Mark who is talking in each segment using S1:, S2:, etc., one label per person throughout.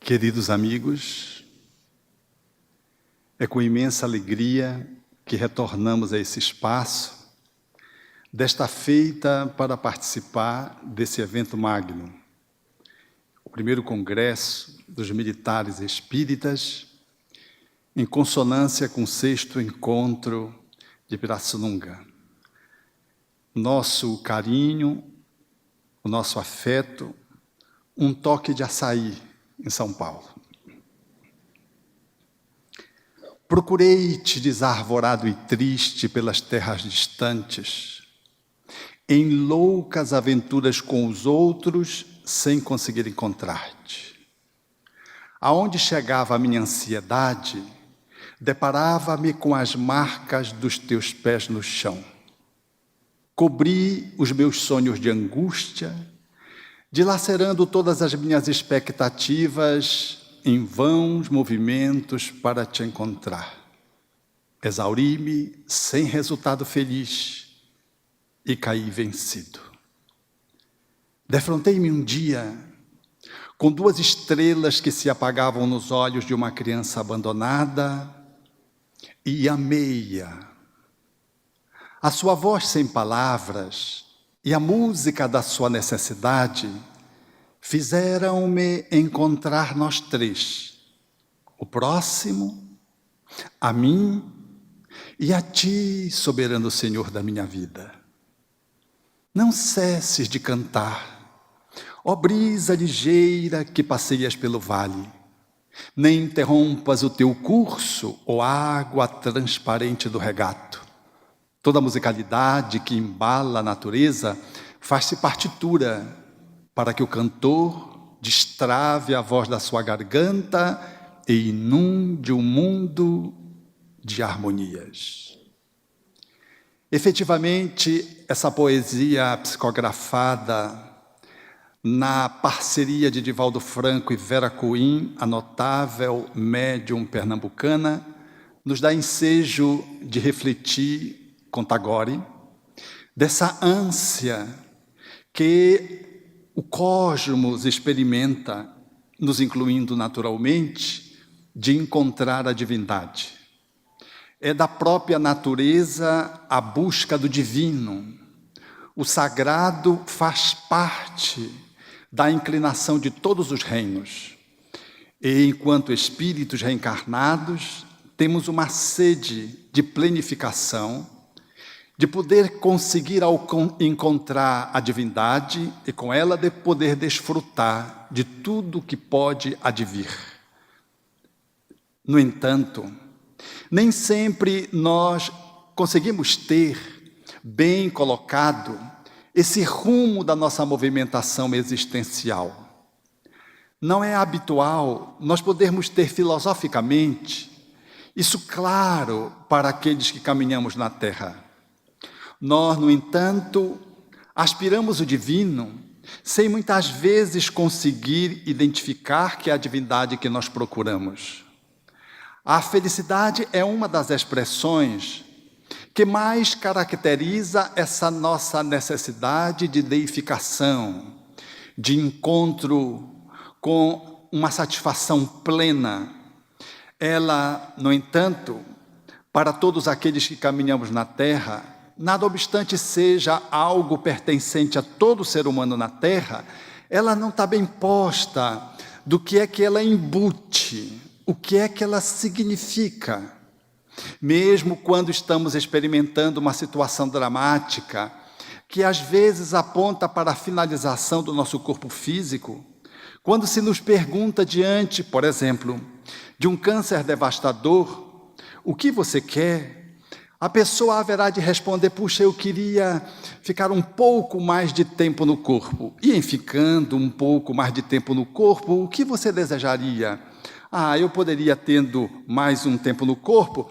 S1: Queridos amigos, é com imensa alegria que retornamos a esse espaço, desta feita para participar desse evento magno, o primeiro congresso dos militares espíritas, em consonância com o 6º encontro de Pirassununga. Nosso carinho, o nosso afeto, um toque de açaí em São Paulo. Procurei-te desarvorado e triste pelas terras distantes, em loucas aventuras com os outros, sem conseguir encontrar-te. Aonde chegava a minha ansiedade, deparava-me com as marcas dos teus pés no chão. Cobri os meus sonhos de angústia, dilacerando todas as minhas expectativas em vãos movimentos para te encontrar. Exauri-me sem resultado feliz e caí vencido. Defrontei-me um dia com 2 estrelas que se apagavam nos olhos de uma criança abandonada e amei-a. A sua voz sem palavras e a música da sua necessidade fizeram-me encontrar nós 3, o próximo, a mim e a ti, soberano Senhor da minha vida. Não cesses de cantar, ó brisa ligeira que passeias pelo vale, nem interrompas o teu curso, ó água transparente do regato. Toda a musicalidade que embala a natureza faz-se partitura para que o cantor destrave a voz da sua garganta e inunde o mundo de harmonias. Efetivamente, essa poesia psicografada na parceria de Divaldo Franco e Vera Coim, a notável médium pernambucana, nos dá ensejo de refletir com Tagore, dessa ânsia que o cosmos experimenta, nos incluindo naturalmente, de encontrar a divindade. É da própria natureza a busca do divino. O sagrado faz parte da inclinação de todos os reinos. E enquanto espíritos reencarnados, temos uma sede de plenificação, de poder conseguir encontrar a divindade e com ela de poder desfrutar de tudo que pode advir. No entanto, nem sempre nós conseguimos ter bem colocado esse rumo da nossa movimentação existencial. Não é habitual nós podermos ter filosoficamente isso claro para aqueles que caminhamos na Terra. Nós, no entanto, aspiramos o divino sem muitas vezes conseguir identificar que é a divindade que nós procuramos. A felicidade é uma das expressões que mais caracteriza essa nossa necessidade de deificação, de encontro com uma satisfação plena. Ela, no entanto, para todos aqueles que caminhamos na Terra, nada obstante seja algo pertencente a todo ser humano na Terra, ela não está bem posta do que é que ela embute, o que é que ela significa. Mesmo quando estamos experimentando uma situação dramática, que às vezes aponta para a finalização do nosso corpo físico, quando se nos pergunta diante, por exemplo, de um câncer devastador, o que você quer? A pessoa haverá de responder, puxa, eu queria ficar um pouco mais de tempo no corpo. E em ficando um pouco mais de tempo no corpo, o que você desejaria? Eu poderia, tendo mais um tempo no corpo,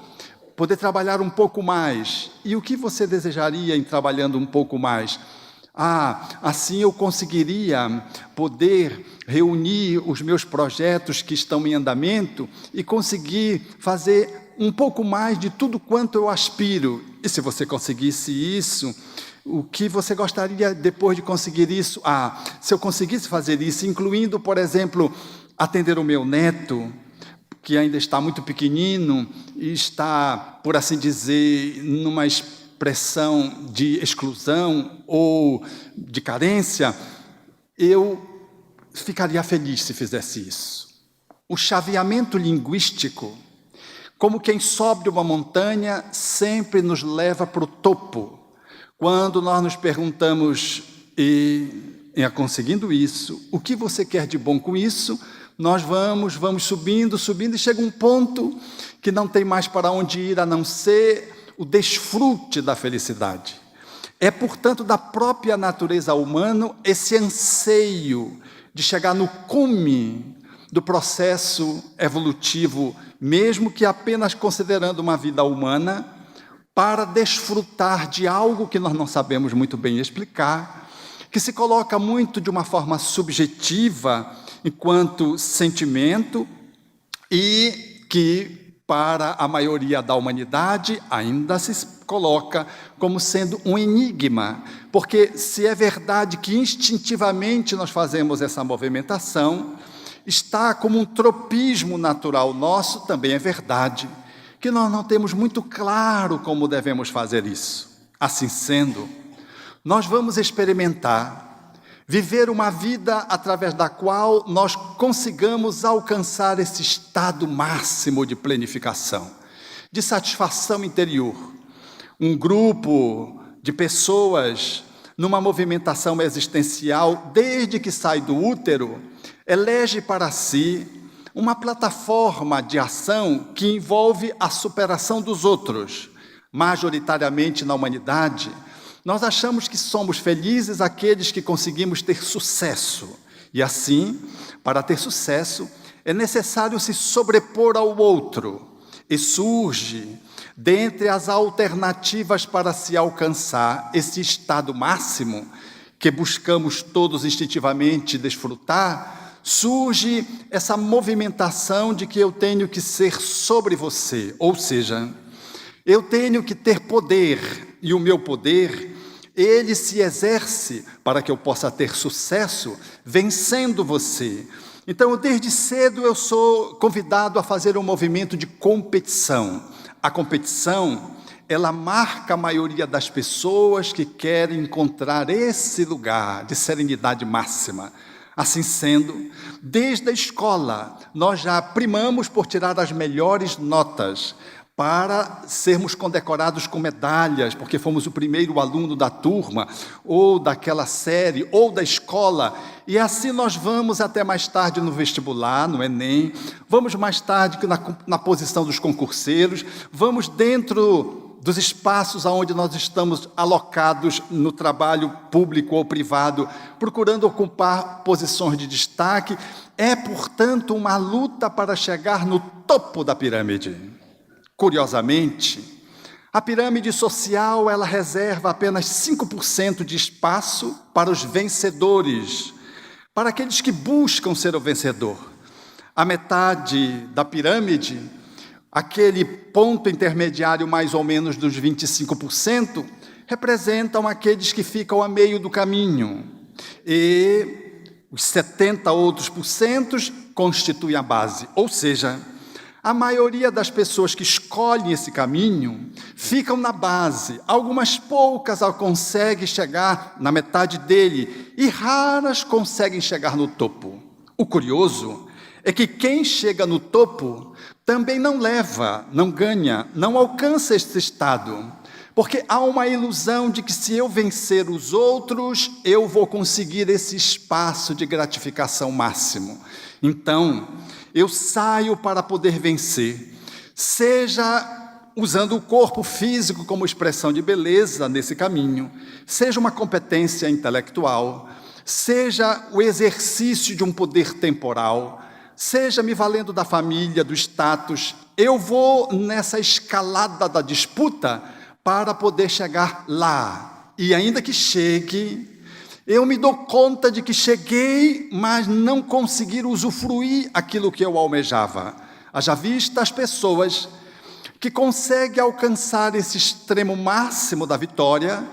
S1: poder trabalhar um pouco mais. E o que você desejaria em trabalhando um pouco mais? Assim eu conseguiria poder reunir os meus projetos que estão em andamento e conseguir fazer um pouco mais de tudo quanto eu aspiro. E se você conseguisse isso, o que você gostaria depois de conseguir isso? Se eu conseguisse fazer isso, incluindo, por exemplo, atender o meu neto, que ainda está muito pequenino e está, por assim dizer, numa expressão de exclusão ou de carência, eu ficaria feliz se fizesse isso. O chaveamento linguístico, como quem sobe uma montanha, sempre nos leva para o topo. Quando nós nos perguntamos, em conseguindo isso, o que você quer de bom com isso? Nós vamos subindo, e chega um ponto que não tem mais para onde ir, a não ser o desfrute da felicidade. É, portanto, da própria natureza humana esse anseio de chegar no cume do processo evolutivo, mesmo que apenas considerando uma vida humana, para desfrutar de algo que nós não sabemos muito bem explicar, que se coloca muito de uma forma subjetiva, enquanto sentimento, e que, para a maioria da humanidade, ainda se coloca como sendo um enigma, porque se é verdade que instintivamente nós fazemos essa movimentação, está como um tropismo natural nosso, também é verdade que nós não temos muito claro como devemos fazer isso. Assim sendo, nós vamos experimentar, viver uma vida através da qual nós consigamos alcançar esse estado máximo de planificação, de satisfação interior. Um grupo de pessoas numa movimentação existencial, desde que sai do útero, elege para si uma plataforma de ação que envolve a superação dos outros. Majoritariamente na humanidade, nós achamos que somos felizes aqueles que conseguimos ter sucesso. E assim, para ter sucesso, é necessário se sobrepor ao outro. E surge, dentre as alternativas para se alcançar esse estado máximo, que buscamos todos instintivamente desfrutar, surge essa movimentação de que eu tenho que ser sobre você, ou seja, eu tenho que ter poder, e o meu poder, ele se exerce para que eu possa ter sucesso vencendo você. Então, desde cedo eu sou convidado a fazer um movimento de competição. A competição, ela marca a maioria das pessoas que querem encontrar esse lugar de serenidade máxima. Assim sendo, desde a escola, nós já primamos por tirar as melhores notas, para sermos condecorados com medalhas, porque fomos o primeiro aluno da turma, ou daquela série, ou da escola, e assim nós vamos até mais tarde no vestibular, no Enem, vamos mais tarde na posição dos concurseiros, vamos dentro dos espaços onde nós estamos alocados no trabalho público ou privado, procurando ocupar posições de destaque. É, portanto, uma luta para chegar no topo da pirâmide. Curiosamente, a pirâmide social, ela reserva apenas 5% de espaço para os vencedores, para aqueles que buscam ser o vencedor. A metade da pirâmide, aquele ponto intermediário mais ou menos dos 25%, representam aqueles que ficam a meio do caminho. E os 70 outros porcentos constituem a base. Ou seja, a maioria das pessoas que escolhem esse caminho ficam na base. Algumas poucas conseguem chegar na metade dele e raras conseguem chegar no topo. O curioso é que quem chega no topo também não leva, não ganha, não alcança esse estado, porque há uma ilusão de que se eu vencer os outros, eu vou conseguir esse espaço de gratificação máximo. Então, eu saio para poder vencer, seja usando o corpo físico como expressão de beleza nesse caminho, seja uma competência intelectual, seja o exercício de um poder temporal, seja me valendo da família, do status, eu vou nessa escalada da disputa para poder chegar lá. E ainda que chegue, eu me dou conta de que cheguei, mas não conseguir usufruir aquilo que eu almejava. Haja vista as pessoas que conseguem alcançar esse extremo máximo da vitória,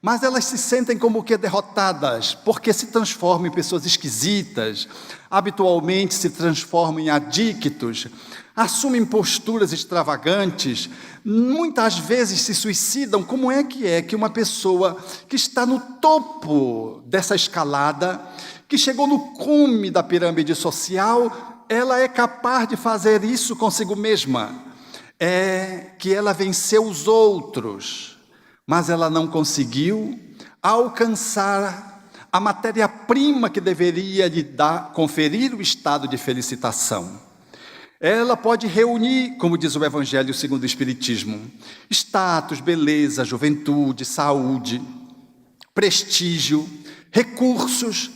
S1: mas elas se sentem como que derrotadas, porque se transformam em pessoas esquisitas, habitualmente se transformam em adictos, assumem posturas extravagantes, muitas vezes se suicidam. Como é que uma pessoa que está no topo dessa escalada, que chegou no cume da pirâmide social, ela é capaz de fazer isso consigo mesma? É que ela venceu os outros, mas ela não conseguiu alcançar a matéria-prima que deveria lhe conferir o estado de felicitação. Ela pode reunir, como diz o Evangelho segundo o Espiritismo, status, beleza, juventude, saúde, prestígio, recursos.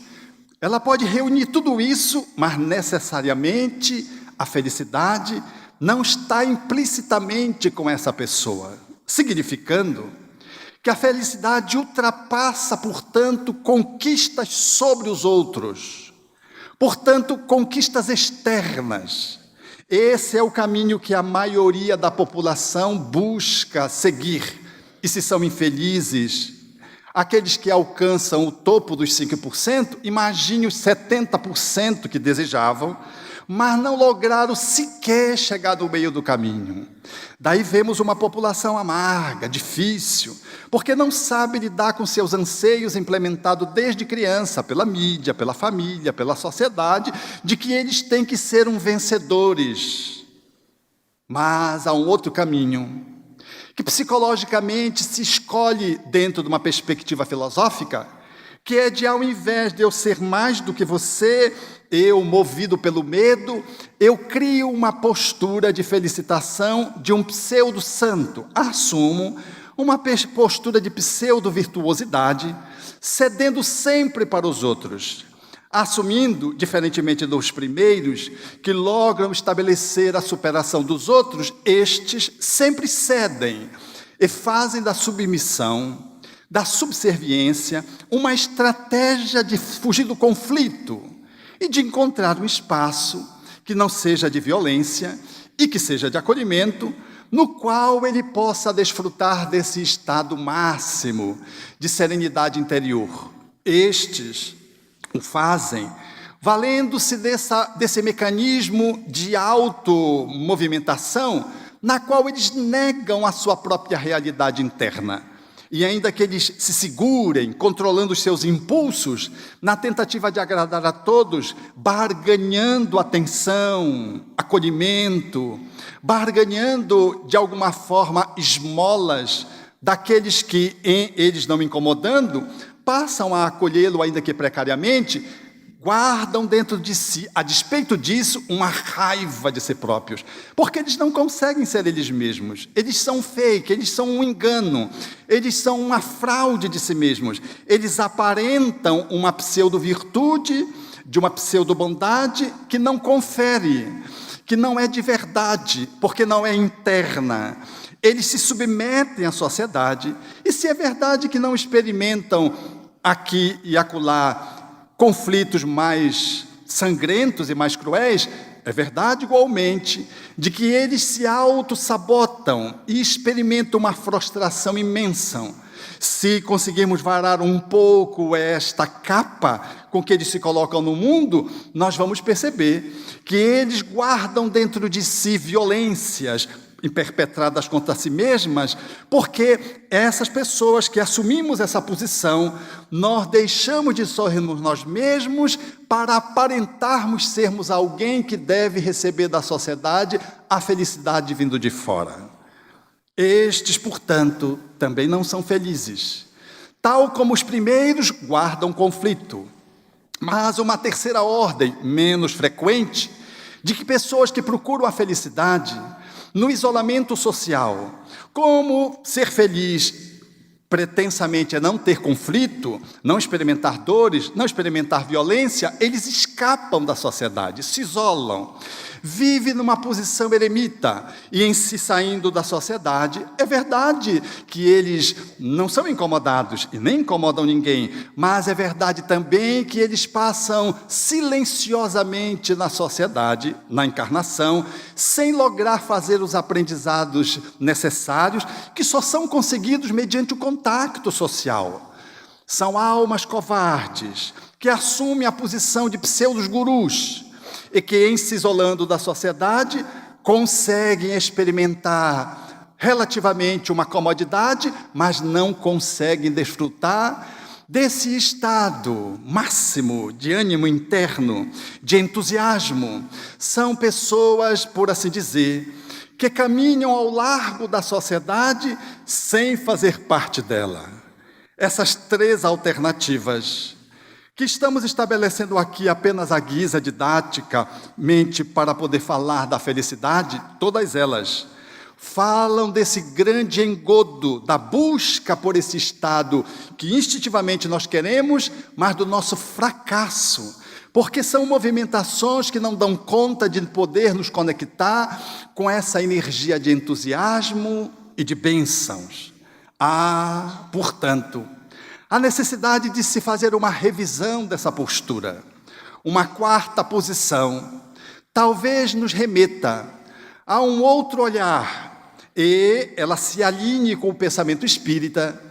S1: Ela pode reunir tudo isso, mas necessariamente a felicidade não está implicitamente com essa pessoa, significando que a felicidade ultrapassa, portanto, conquistas sobre os outros, portanto, conquistas externas. Esse é o caminho que a maioria da população busca seguir. E se são infelizes, aqueles que alcançam o topo dos 5%, imagine os 70% que desejavam, mas não lograram sequer chegar no meio do caminho. Daí vemos uma população amarga, difícil, porque não sabe lidar com seus anseios implementados desde criança, pela mídia, pela família, pela sociedade, de que eles têm que ser vencedores. Mas há um outro caminho, que psicologicamente se escolhe dentro de uma perspectiva filosófica, que é de, ao invés de eu ser mais do que você, eu, movido pelo medo, eu crio uma postura de felicitação de um pseudo-santo. Assumo uma postura de pseudo-virtuosidade, cedendo sempre para os outros, assumindo, diferentemente dos primeiros, que logram estabelecer a superação dos outros, estes sempre cedem e fazem da submissão, da subserviência, uma estratégia de fugir do conflito e de encontrar um espaço que não seja de violência e que seja de acolhimento, no qual ele possa desfrutar desse estado máximo de serenidade interior. Estes o fazem valendo-se desse mecanismo de automovimentação, na qual eles negam a sua própria realidade interna. E ainda que eles se segurem, controlando os seus impulsos, na tentativa de agradar a todos, barganhando atenção, acolhimento, barganhando de alguma forma esmolas daqueles que, eles não incomodando, passam a acolhê-lo ainda que precariamente, guardam dentro de si, a despeito disso, uma raiva de si próprios, porque eles não conseguem ser eles mesmos, eles são fake, eles são um engano, eles são uma fraude de si mesmos, eles aparentam uma pseudo-virtude, de uma pseudo-bondade que não confere, que não é de verdade, porque não é interna. Eles se submetem à sociedade, e se é verdade que não experimentam aqui e acolá conflitos mais sangrentos e mais cruéis, é verdade igualmente de que eles se auto-sabotam e experimentam uma frustração imensa. Se conseguirmos varar um pouco esta capa com que eles se colocam no mundo, nós vamos perceber que eles guardam dentro de si violências perpetradas contra si mesmas, porque essas pessoas que assumimos essa posição, nós deixamos de sorrirmos nós mesmos para aparentarmos sermos alguém que deve receber da sociedade a felicidade vindo de fora. Estes, portanto, também não são felizes. Tal como os primeiros, guardam conflito. Mas uma terceira ordem, menos frequente, de que pessoas que procuram a felicidade no isolamento social, como ser feliz pretensamente é não ter conflito, não experimentar dores, não experimentar violência, eles escapam da sociedade, se isolam, vive numa posição eremita e em se saindo da sociedade. É verdade que eles não são incomodados e nem incomodam ninguém, mas é verdade também que eles passam silenciosamente na sociedade, na encarnação, sem lograr fazer os aprendizados necessários, que só são conseguidos mediante o contato social. São almas covardes, que assumem a posição de pseudos-gurus e que, em se isolando da sociedade, conseguem experimentar relativamente uma comodidade, mas não conseguem desfrutar desse estado máximo de ânimo interno, de entusiasmo. São pessoas, por assim dizer, que caminham ao largo da sociedade sem fazer parte dela. Essas três alternativas que estamos estabelecendo aqui apenas à guisa didaticamente para poder falar da felicidade, todas elas falam desse grande engodo, da busca por esse estado que instintivamente nós queremos, mas do nosso fracasso, porque são movimentações que não dão conta de poder nos conectar com essa energia de entusiasmo e de bênçãos. Portanto, a necessidade de se fazer uma revisão dessa postura. Uma quarta posição talvez nos remeta a um outro olhar e ela se alinhe com o pensamento espírita,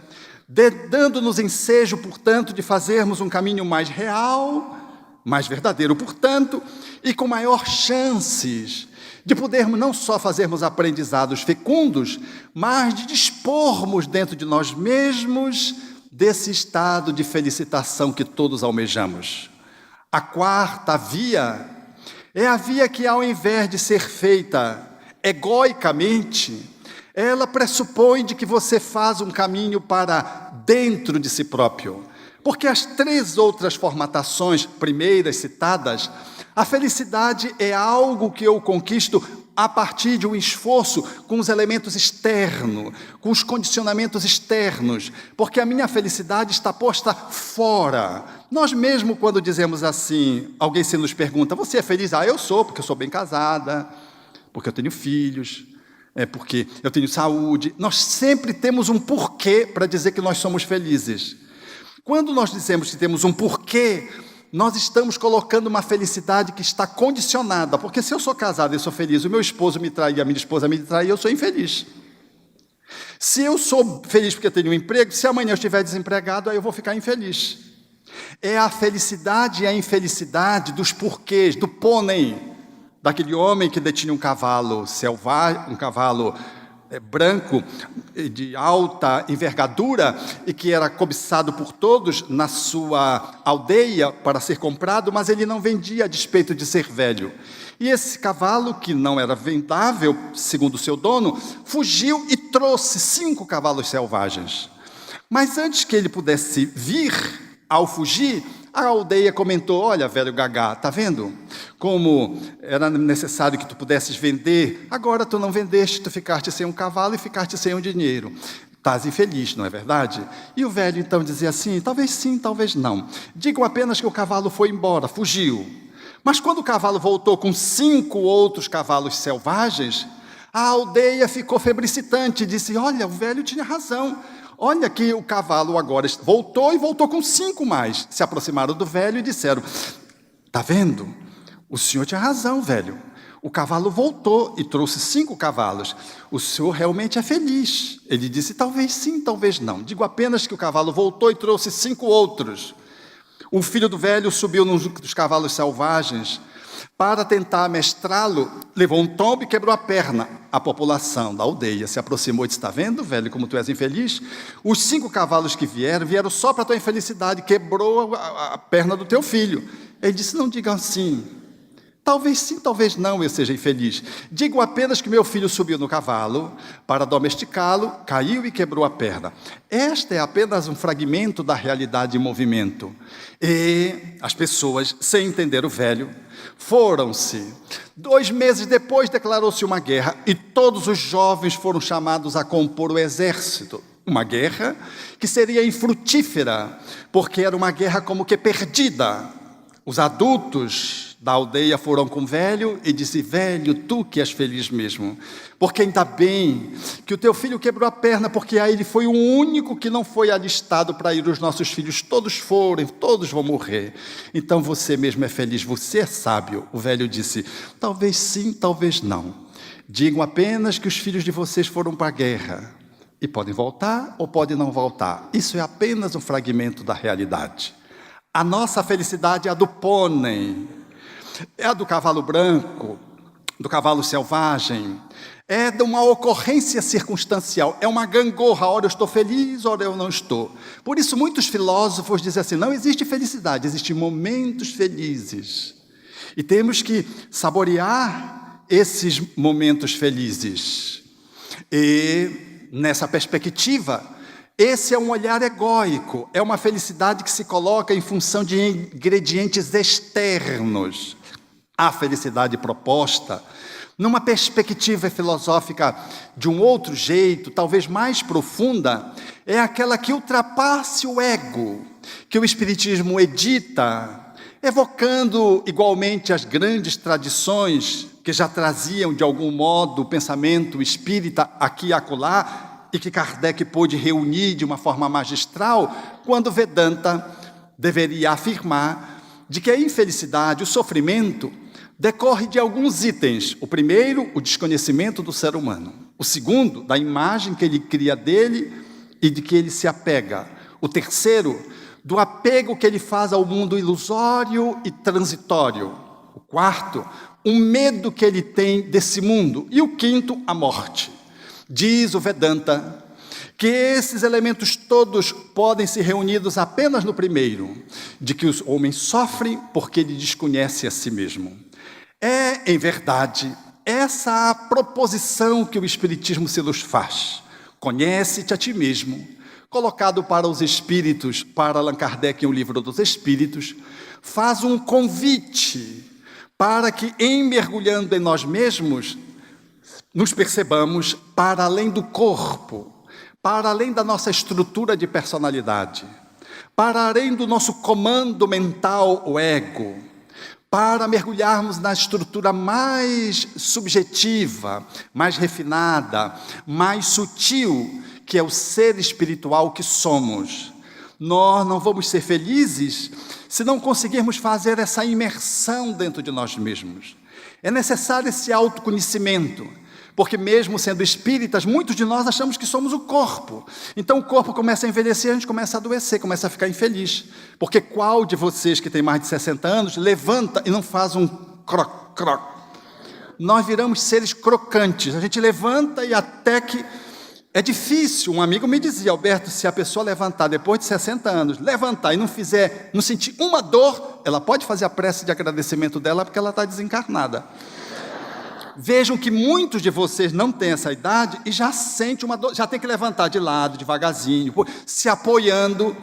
S1: dando-nos ensejo, portanto, de fazermos um caminho mais real, mais verdadeiro, portanto, e com maior chances de podermos não só fazermos aprendizados fecundos, mas de dispormos dentro de nós mesmos desse estado de felicitação que todos almejamos. A quarta via é a via que, ao invés de ser feita egoicamente, ela pressupõe de que você faz um caminho para dentro de si próprio. Porque as três outras formatações primeiras citadas, a felicidade é algo que eu conquisto a partir de um esforço com os elementos externos, com os condicionamentos externos, porque a minha felicidade está posta fora. Nós mesmo, quando dizemos assim, alguém se nos pergunta, você é feliz? Eu sou, porque eu sou bem casada, porque eu tenho filhos, porque eu tenho saúde. Nós sempre temos um porquê para dizer que nós somos felizes. Quando nós dizemos que temos um porquê, nós estamos colocando uma felicidade que está condicionada, porque se eu sou casado e sou feliz, o meu esposo me trai, a minha esposa me trai, eu sou infeliz. Se eu sou feliz porque eu tenho um emprego, se amanhã eu estiver desempregado, aí eu vou ficar infeliz. É a felicidade e a infelicidade dos porquês, do pônei, daquele homem que detinha um cavalo selvagem, um cavalo branco, de alta envergadura, e que era cobiçado por todos na sua aldeia para ser comprado, mas ele não vendia a despeito de ser velho. E esse cavalo, que não era vendável, segundo o seu dono, fugiu e trouxe 5 cavalos selvagens. Mas antes que ele pudesse vir, ao fugir, a aldeia comentou, olha, velho gagá, tá vendo? Como era necessário que tu pudesses vender, agora tu não vendeste, tu ficaste sem um cavalo e ficaste sem um dinheiro. Estás infeliz, não é verdade? E o velho então dizia assim, talvez sim, talvez não. Digam apenas que o cavalo foi embora, fugiu. Mas quando o cavalo voltou com 5 outros cavalos selvagens, a aldeia ficou febricitante e disse, olha, o velho tinha razão. Olha que o cavalo agora voltou e voltou com 5 mais. Se aproximaram do velho e disseram, está vendo? O senhor tinha razão, velho. O cavalo voltou e trouxe 5 cavalos. O senhor realmente é feliz. Ele disse, talvez sim, talvez não. Digo apenas que o cavalo voltou e trouxe 5 outros. O filho do velho subiu num dos cavalos selvagens para tentar amestrá-lo, levou um tombo e quebrou a perna. A população da aldeia se aproximou e disse, está vendo, velho, como tu és infeliz? Os 5 cavalos que vieram só para a tua infelicidade, quebrou a perna do teu filho. Ele disse, não diga assim, talvez sim, talvez não eu seja infeliz. Digo apenas que meu filho subiu no cavalo para domesticá-lo, caiu e quebrou a perna. Este é apenas um fragmento da realidade em movimento. E as pessoas, sem entender o velho, foram-se. 2 meses depois declarou-se uma guerra e todos os jovens foram chamados a compor o exército. Uma guerra que seria infrutífera, porque era uma guerra como que perdida. Os adultos da aldeia foram com o velho e disse: velho, tu que és feliz mesmo, porque ainda bem que o teu filho quebrou a perna, porque aí ele foi o único que não foi alistado para ir. Os nossos filhos todos foram, todos vão morrer, então você mesmo é feliz, você é sábio. O velho disse: talvez sim, talvez não. Digam apenas que os filhos de vocês foram para a guerra, e podem voltar ou podem não voltar. Isso é apenas um fragmento da realidade. A nossa felicidade é a do pônei, é a do cavalo branco, do cavalo selvagem, é de uma ocorrência circunstancial, é uma gangorra, ora eu estou feliz, ora eu não estou. Por isso muitos filósofos dizem assim: não existe felicidade, existem momentos felizes. E temos que saborear esses momentos felizes. E nessa perspectiva, esse é um olhar egóico, é uma felicidade que se coloca em função de ingredientes externos. A felicidade proposta, numa perspectiva filosófica de um outro jeito, talvez mais profunda, é aquela que ultrapasse o ego, que o Espiritismo edita, evocando igualmente as grandes tradições que já traziam de algum modo o pensamento espírita aqui e acolá, e que Kardec pôde reunir de uma forma magistral, quando Vedanta deveria afirmar de que a infelicidade, o sofrimento, decorre de alguns itens. O primeiro, o desconhecimento do ser humano. O segundo, da imagem que ele cria dele e de que ele se apega. O terceiro, do apego que ele faz ao mundo ilusório e transitório. O quarto, um medo que ele tem desse mundo. E o quinto, a morte. Diz o Vedanta que esses elementos todos podem ser reunidos apenas no primeiro, de que os homens sofrem porque ele desconhece a si mesmo. É, em verdade, essa a proposição que o Espiritismo se nos faz. Conhece-te a ti mesmo, colocado para os espíritos, para Allan Kardec em O Livro dos Espíritos, faz um convite para que, em mergulhando em nós mesmos, nos percebamos para além do corpo, para além da nossa estrutura de personalidade, para além do nosso comando mental, o ego, para mergulharmos na estrutura mais subjetiva, mais refinada, mais sutil, que é o ser espiritual que somos. Nós não vamos ser felizes se não conseguirmos fazer essa imersão dentro de nós mesmos. É necessário esse autoconhecimento, porque mesmo sendo espíritas, muitos de nós achamos que somos o corpo. Então o corpo começa a envelhecer, a gente começa a adoecer, começa a ficar infeliz. Porque qual de vocês que tem mais de 60 anos levanta e não faz um croc, croc? Nós viramos seres crocantes, a gente levanta e até que... É difícil. Um amigo me dizia: Alberto, se a pessoa levantar depois de 60 anos, levantar e não sentir uma dor, ela pode fazer a prece de agradecimento dela porque ela está desencarnada. Vejam que muitos de vocês não têm essa idade e já sentem uma dor, já tem que levantar de lado, devagarzinho, se apoiando.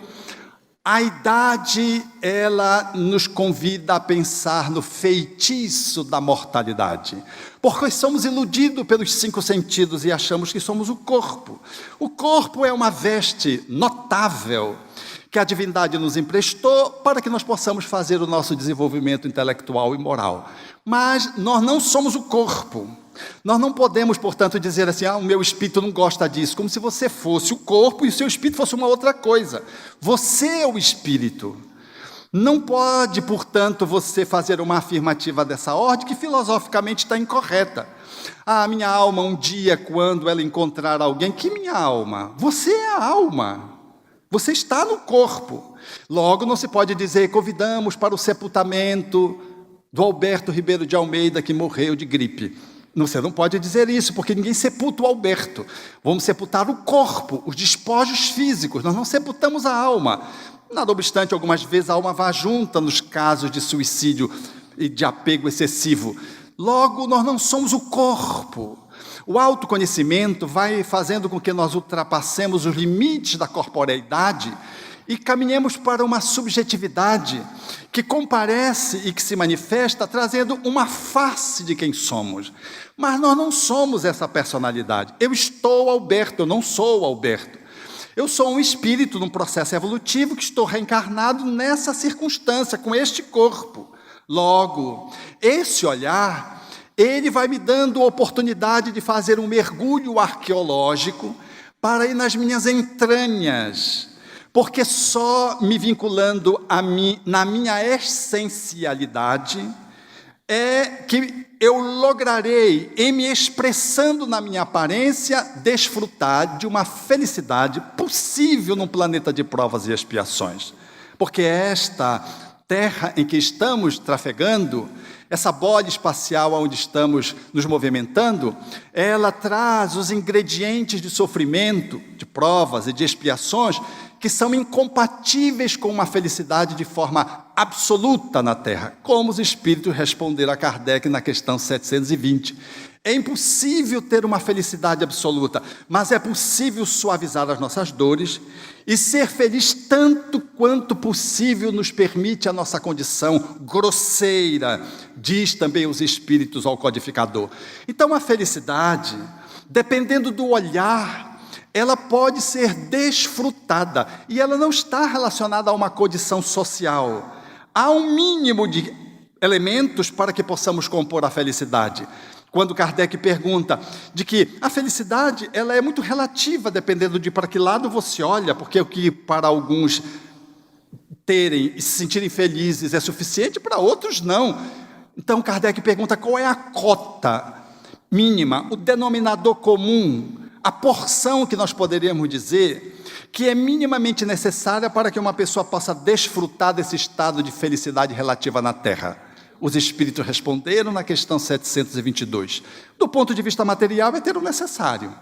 S1: A idade, ela nos convida a pensar no feitiço da mortalidade, porque somos iludidos pelos 5 sentidos e achamos que somos o corpo. O corpo é uma veste notável que a divindade nos emprestou para que nós possamos fazer o nosso desenvolvimento intelectual e moral. Mas nós não somos o corpo. Nós não podemos, portanto, dizer assim: o meu espírito não gosta disso, como se você fosse o corpo e o seu espírito fosse uma outra coisa. Você é o espírito. Não pode, portanto, você fazer uma afirmativa dessa ordem que filosoficamente está incorreta. Minha alma um dia, quando ela encontrar alguém... Que minha alma? Você é a alma. Você está no corpo. Logo, não se pode dizer: convidamos para o sepultamento do Alberto Ribeiro de Almeida, que morreu de gripe. Você não pode dizer isso, porque ninguém sepulta o Alberto. Vamos sepultar o corpo, os despojos físicos, nós não sepultamos a alma. Nada obstante, algumas vezes a alma vai junta nos casos de suicídio e de apego excessivo. Logo, nós não somos o corpo. O autoconhecimento vai fazendo com que nós ultrapassemos os limites da corporeidade e caminhemos para uma subjetividade que comparece e que se manifesta trazendo uma face de quem somos. Mas nós não somos essa personalidade. Eu estou Alberto, eu não sou Alberto. Eu sou um espírito num processo evolutivo que estou reencarnado nessa circunstância, com este corpo. Logo, esse olhar, ele vai me dando a oportunidade de fazer um mergulho arqueológico para ir nas minhas entranhas, porque só me vinculando na minha essencialidade é que eu lograrei, em me expressando na minha aparência, desfrutar de uma felicidade possível num planeta de provas e expiações. Porque esta terra em que estamos trafegando, essa bola espacial onde estamos nos movimentando, ela traz os ingredientes de sofrimento, de provas e de expiações que são incompatíveis com uma felicidade de forma absoluta na Terra, como os espíritos responderam a Kardec na questão 720. É impossível ter uma felicidade absoluta, mas é possível suavizar as nossas dores e ser feliz tanto quanto possível nos permite a nossa condição grosseira, diz também os espíritos ao codificador. Então a felicidade, dependendo do olhar, ela pode ser desfrutada e ela não está relacionada a uma condição social. Há um mínimo de elementos para que possamos compor a felicidade. Quando Kardec pergunta de que a felicidade ela é muito relativa, dependendo de para que lado você olha, porque o que para alguns terem e se sentirem felizes é suficiente, para outros não. Então Kardec pergunta qual é a cota mínima, o denominador comum, a porção que nós poderíamos dizer que é minimamente necessária para que uma pessoa possa desfrutar desse estado de felicidade relativa na Terra. Os espíritos responderam na questão 722. Do ponto de vista material, é ter o necessário.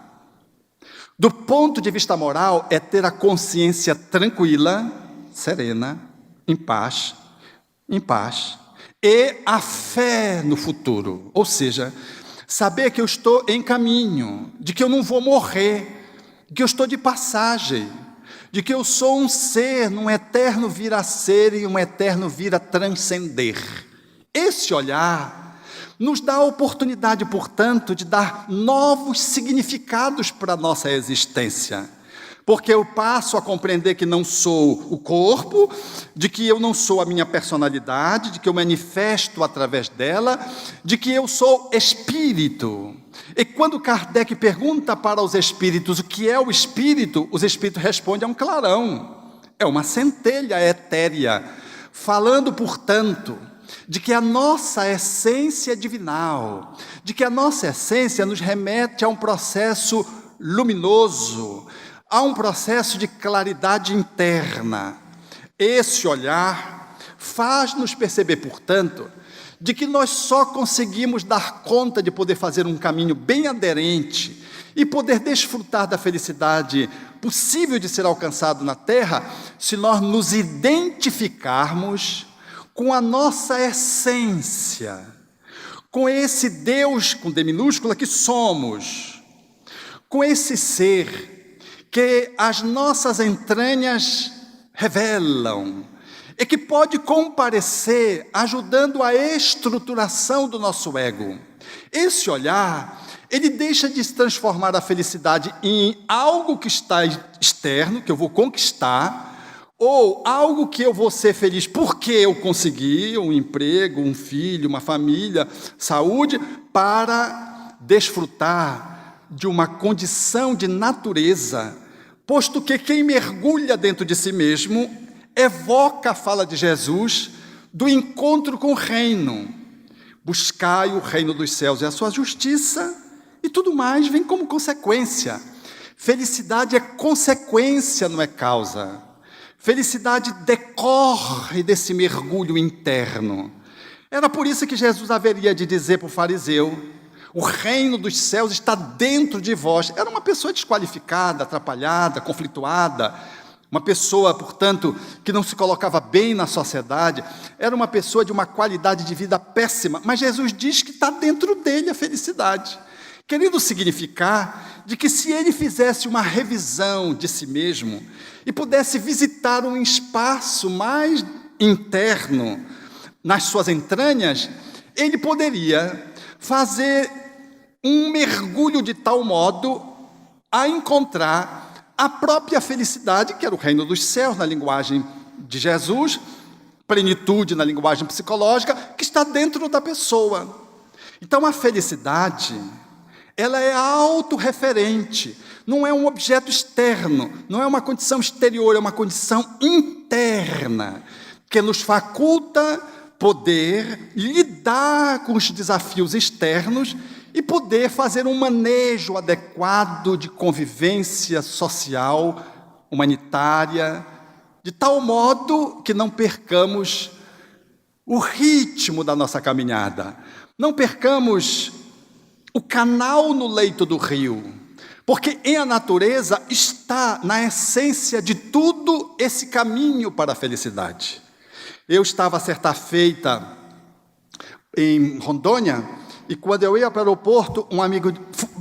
S1: Do ponto de vista moral, é ter a consciência tranquila, serena, em paz, e a fé no futuro. Ou seja, saber que eu estou em caminho, de que eu não vou morrer, de que eu estou de passagem, de que eu sou um ser, num eterno vir a ser e um eterno vir a transcender. Esse olhar nos dá a oportunidade, portanto, de dar novos significados para a nossa existência. Porque eu passo a compreender que não sou o corpo, de que eu não sou a minha personalidade, de que eu manifesto através dela, de que eu sou espírito. E quando Kardec pergunta para os espíritos o que é o espírito, os espíritos respondem a um clarão. É uma centelha etérea, falando, portanto, de que a nossa essência é divinal, de que a nossa essência nos remete a um processo luminoso, há um processo de claridade interna. Esse olhar faz-nos perceber, portanto, de que nós só conseguimos dar conta de poder fazer um caminho bem aderente e poder desfrutar da felicidade possível de ser alcançado na Terra, se nós nos identificarmos com a nossa essência, com esse Deus, com D minúscula, que somos, com esse ser que as nossas entranhas revelam e que pode comparecer ajudando a estruturação do nosso ego. Esse olhar, ele deixa de se transformar a felicidade em algo que está externo, que eu vou conquistar, ou algo que eu vou ser feliz porque eu consegui um emprego, um filho, uma família, saúde, para desfrutar de uma condição de natureza, posto que quem mergulha dentro de si mesmo evoca a fala de Jesus do encontro com o reino. Buscai o reino dos céus e a sua justiça, e tudo mais vem como consequência. Felicidade é consequência, não é causa. Felicidade decorre desse mergulho interno. Era por isso que Jesus haveria de dizer para o fariseu: o reino dos céus está dentro de vós. Era uma pessoa desqualificada, atrapalhada, conflituada, uma pessoa, portanto, que não se colocava bem na sociedade, era uma pessoa de uma qualidade de vida péssima, mas Jesus diz que está dentro dele a felicidade, querendo significar de que se ele fizesse uma revisão de si mesmo e pudesse visitar um espaço mais interno, nas suas entranhas, ele poderia fazer um mergulho de tal modo a encontrar a própria felicidade, que era o reino dos céus, na linguagem de Jesus, plenitude na linguagem psicológica, que está dentro da pessoa. Então a felicidade, ela é autorreferente, não é um objeto externo, não é uma condição exterior, é uma condição interna, que nos faculta poder lidar com os desafios externos e poder fazer um manejo adequado de convivência social, humanitária, de tal modo que não percamos o ritmo da nossa caminhada, não percamos o canal no leito do rio, porque em a natureza está na essência de tudo esse caminho para a felicidade. Eu estava certa feita em Rondônia, e quando eu ia para o aeroporto, um amigo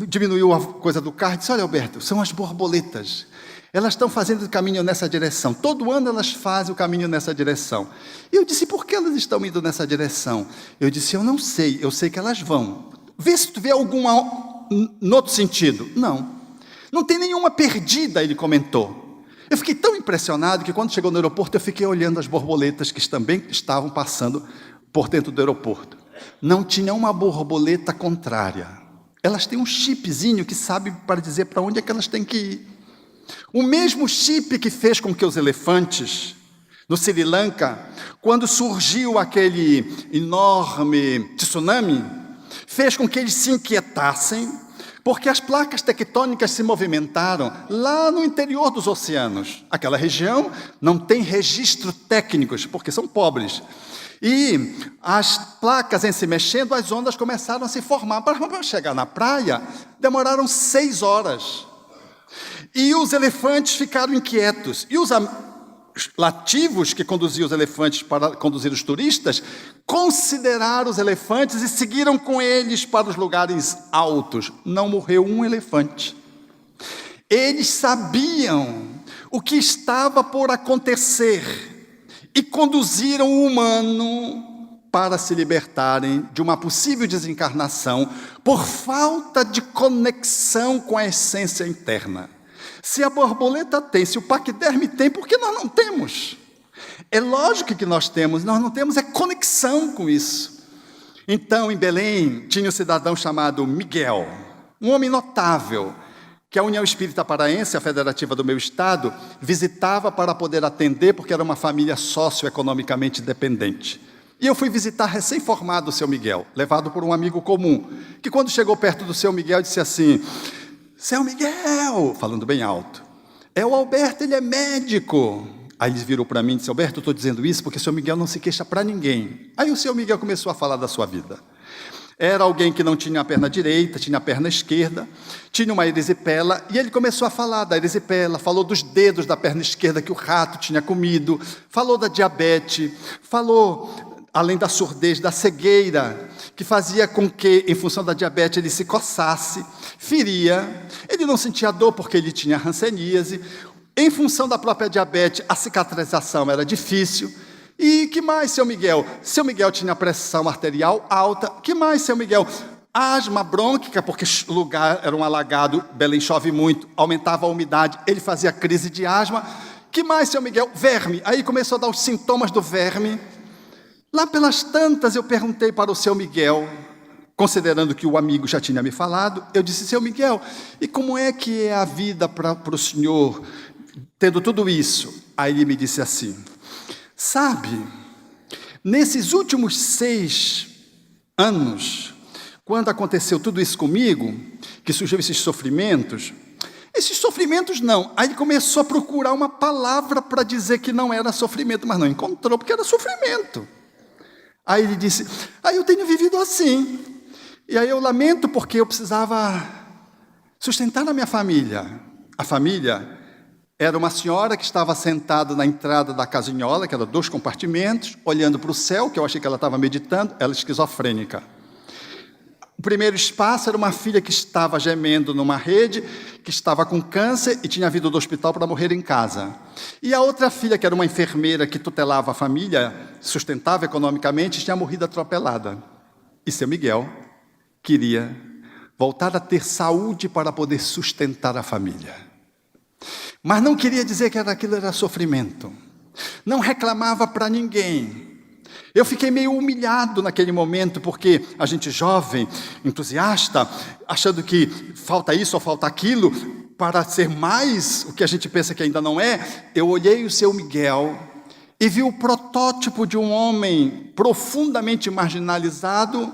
S1: diminuiu a coisa do carro e disse: olha, Alberto, são as borboletas. Elas estão fazendo o caminho nessa direção. Todo ano elas fazem o caminho nessa direção. E eu disse: por que elas estão indo nessa direção? Eu disse: eu não sei, eu sei que elas vão. Vê se tu vê alguma no outro sentido. Não tem nenhuma perdida, ele comentou. Eu fiquei tão impressionado que quando chegou no aeroporto, eu fiquei olhando as borboletas que também estavam passando por dentro do aeroporto. Não tinha uma borboleta contrária. Elas têm um chipzinho que sabe para dizer para onde é que elas têm que ir. O mesmo chip que fez com que os elefantes, no Sri Lanka, quando surgiu aquele enorme tsunami, fez com que eles se inquietassem, porque as placas tectônicas se movimentaram lá no interior dos oceanos. Aquela região não tem registros técnicos, porque são pobres. E as placas em se mexendo, as ondas começaram a se formar. Para chegar na praia, demoraram 6 horas. E os elefantes ficaram inquietos. E os lativos que conduziam os elefantes para conduzir os turistas, consideraram os elefantes e seguiram com eles para os lugares altos. Não morreu um elefante. Eles sabiam o que estava por acontecer e conduziram o humano para se libertarem de uma possível desencarnação por falta de conexão com a essência interna. Se a borboleta tem, se o paquiderme tem, por que nós não temos? É lógico que nós não temos é conexão com isso. Então, em Belém, tinha um cidadão chamado Miguel, um homem notável, que a União Espírita Paraense, a federativa do meu estado, visitava para poder atender, porque era uma família socioeconomicamente dependente. E eu fui visitar recém-formado o seu Miguel, levado por um amigo comum, que quando chegou perto do seu Miguel, disse assim: seu Miguel, falando bem alto, é o Alberto, ele é médico. Aí ele virou para mim e disse: Alberto, eu estou dizendo isso porque o seu Miguel não se queixa para ninguém. Aí o seu Miguel começou a falar da sua vida. Era alguém que não tinha a perna direita, tinha a perna esquerda, tinha uma erisipela, e ele começou a falar da erisipela, falou dos dedos da perna esquerda que o rato tinha comido, falou da diabetes, falou, além da surdez, da cegueira, que fazia com que, em função da diabetes, ele se coçasse, feria, ele não sentia dor porque ele tinha hanseníase, em função da própria diabetes, a cicatrização era difícil. E que mais, seu Miguel? Seu Miguel tinha pressão arterial alta. Que mais, seu Miguel? Asma brônquica, porque o lugar era um alagado, Belém chove muito, aumentava a umidade, ele fazia crise de asma. Que mais, seu Miguel? Verme. Aí começou a dar os sintomas do verme. Lá pelas tantas, eu perguntei para o seu Miguel, considerando que o amigo já tinha me falado, eu disse: seu Miguel, e como é que é a vida para o senhor, tendo tudo isso? Aí ele me disse assim: sabe, nesses últimos 6 anos, quando aconteceu tudo isso comigo, que surgiu esses sofrimentos não, aí ele começou a procurar uma palavra para dizer que não era sofrimento, mas não encontrou, porque era sofrimento. Aí ele disse: aí eu tenho vivido assim, e aí eu lamento porque eu precisava sustentar a minha família. A família era uma senhora que estava sentada na entrada da casinhola, que era 2 compartimentos, olhando para o céu, que eu achei que ela estava meditando, ela é esquizofrênica. O primeiro espaço era uma filha que estava gemendo numa rede, que estava com câncer e tinha vindo do hospital para morrer em casa. E a outra filha, que era uma enfermeira que tutelava a família, sustentava economicamente, tinha morrido atropelada. E seu Miguel queria voltar a ter saúde para poder sustentar a família. Mas não queria dizer que aquilo era sofrimento. não reclamava para ninguém. Eu fiquei meio humilhado naquele momento, porque a gente jovem, entusiasta, achando que falta isso ou falta aquilo, para ser mais o que a gente pensa que ainda não é, eu olhei o seu Miguel e vi o protótipo de um homem profundamente marginalizado,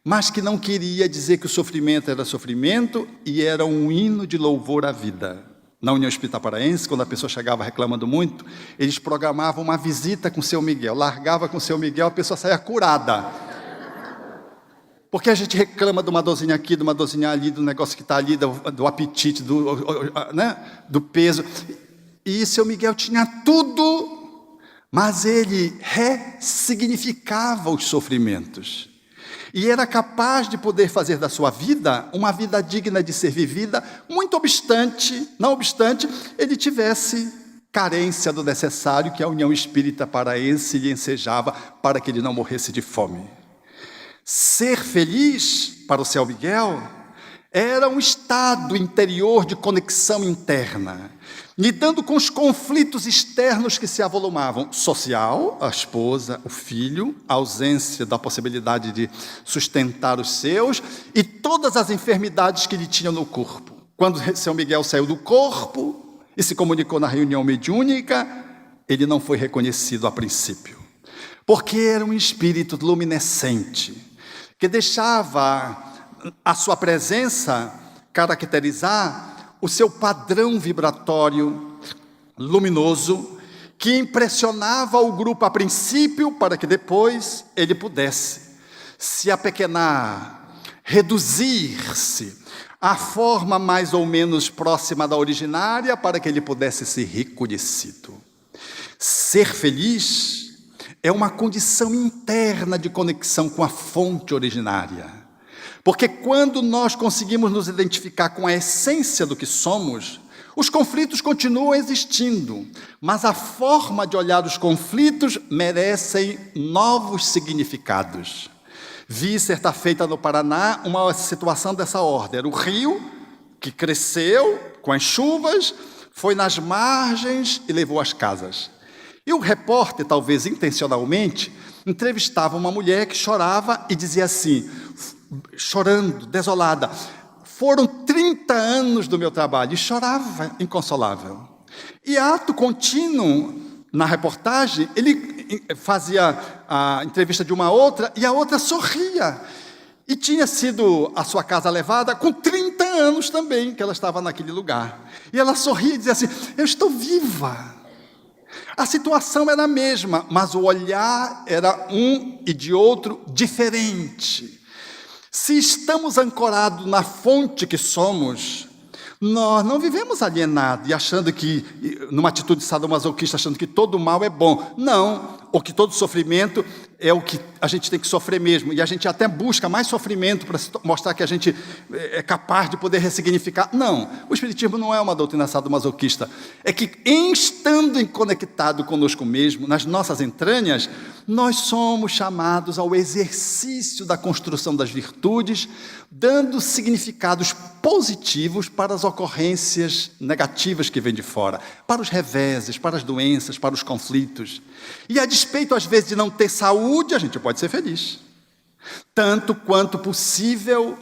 S1: mas que não queria dizer que o sofrimento era sofrimento e era um hino de louvor à vida. Na União Espírita Paraense, quando a pessoa chegava reclamando muito, eles programavam uma visita com o seu Miguel, largava com o seu Miguel, a pessoa saía curada. Porque a gente reclama de uma dorzinha aqui, de uma dorzinha ali, do negócio que está ali, do apetite, do peso. E seu Miguel tinha tudo, mas ele ressignificava os sofrimentos. E era capaz de poder fazer da sua vida uma vida digna de ser vivida, não obstante, ele tivesse carência do necessário que a União Espírita Paraense lhe ensejava para que ele não morresse de fome. Ser feliz, para o seu Miguel, era um estado interior de conexão interna, lidando com os conflitos externos que se avolumavam, social, a esposa, o filho, a ausência da possibilidade de sustentar os seus, e todas as enfermidades que ele tinha no corpo. Quando São Miguel saiu do corpo e se comunicou na reunião mediúnica, ele não foi reconhecido a princípio, porque era um espírito luminescente, que deixava a sua presença caracterizar o seu padrão vibratório luminoso, que impressionava o grupo a princípio, para que depois ele pudesse se apequenar, reduzir-se à forma mais ou menos próxima da originária, para que ele pudesse ser reconhecido. Ser feliz é uma condição interna de conexão com a fonte originária. Porque quando nós conseguimos nos identificar com a essência do que somos, os conflitos continuam existindo, mas a forma de olhar os conflitos merecem novos significados. Vi certa feita no Paraná uma situação dessa ordem. Era o rio que cresceu com as chuvas, foi nas margens e levou as casas. E o repórter, talvez intencionalmente, entrevistava uma mulher que chorava e dizia assim, chorando, desolada, foram 30 anos do meu trabalho, e chorava inconsolável. E ato contínuo, na reportagem, ele fazia a entrevista de uma outra, e a outra sorria. E tinha sido a sua casa levada com 30 anos também, que ela estava naquele lugar. E ela sorria e dizia assim, eu estou viva. A situação era a mesma, mas o olhar era um e de outro diferente. Se estamos ancorados na fonte que somos, nós não vivemos alienados e achando que, numa atitude sadomasoquista, achando que todo mal é bom. Não, ou que todo sofrimento é o que a gente tem que sofrer mesmo. E a gente até busca mais sofrimento para mostrar que a gente é capaz de poder ressignificar. Não, o Espiritismo não é uma doutrina sadomasoquista. É que, estando conectado conosco mesmo, nas nossas entranhas, nós somos chamados ao exercício da construção das virtudes, dando significados positivos para as ocorrências negativas que vêm de fora, para os reveses, para as doenças, para os conflitos. E a despeito, às vezes, de não ter saúde, a gente pode ser feliz. Tanto quanto possível